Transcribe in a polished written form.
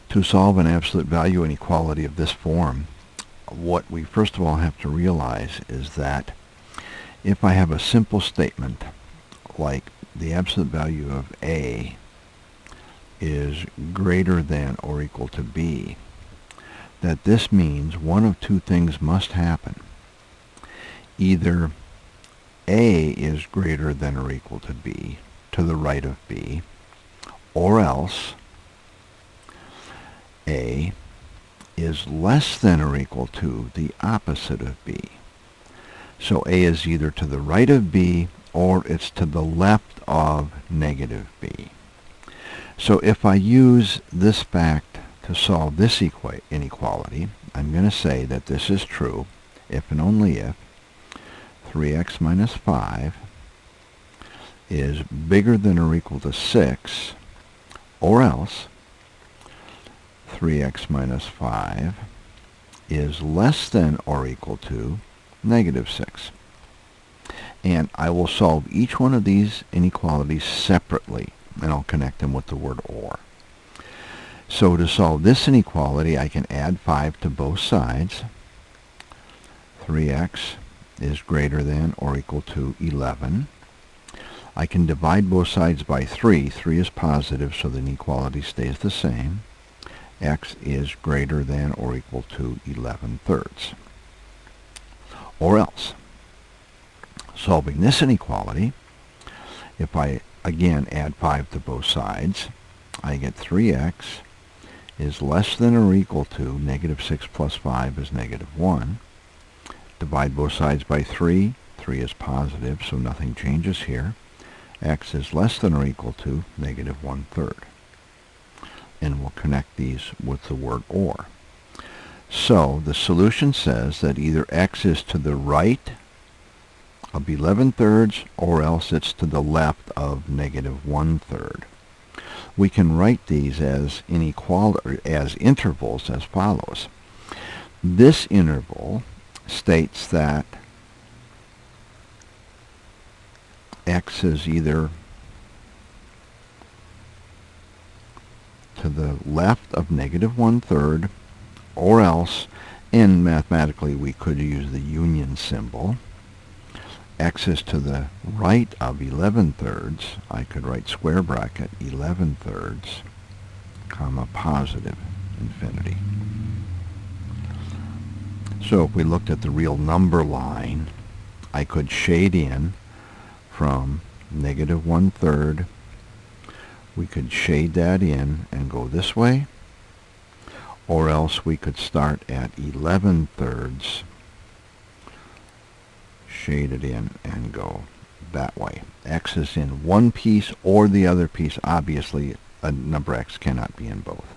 To solve an absolute value inequality of this form, what we first of all have to realize is that if I have a simple statement like the absolute value of A is greater than or equal to B, that this means one of two things must happen. Either A is greater than or equal to B, to the right of B, or else A is less than or equal to the opposite of B. So A is either to the right of B or it's to the left of negative B. So if I use this fact to solve this inequality, I'm going to say that this is true if and only if 3x minus 5 is bigger than or equal to 6, or else 3x minus 5 is less than or equal to negative 6. And I will solve each one of these inequalities separately, and I'll connect them with the word or. So to solve this inequality, I can add 5 to both sides. 3x is greater than or equal to 11. I can divide both sides by 3. 3 is positive, so the inequality stays the same. X is greater than or equal to 11/3. Or else, solving this inequality, if I again add 5 to both sides, I get 3x is less than or equal to negative 6 plus 5 is negative 1. Divide both sides by 3. 3 is positive, so nothing changes here. X is less than or equal to negative 1/3. And we'll connect these with the word or. So the solution says that either x is to the right of 11/3 or else it's to the left of negative 1/3. We can write these as intervals as follows. This interval states that x is either to the left of negative 1/3 or else, and mathematically we could use the union symbol, x is to the right of 11/3. I could write square bracket 11/3, comma, positive infinity. So if we looked at the real number line, I could shade in from negative 1/3. We could shade that in and go this way, or else we could start at 11/3, shade it in, and go that way. X is in one piece or the other piece. Obviously, a number x cannot be in both.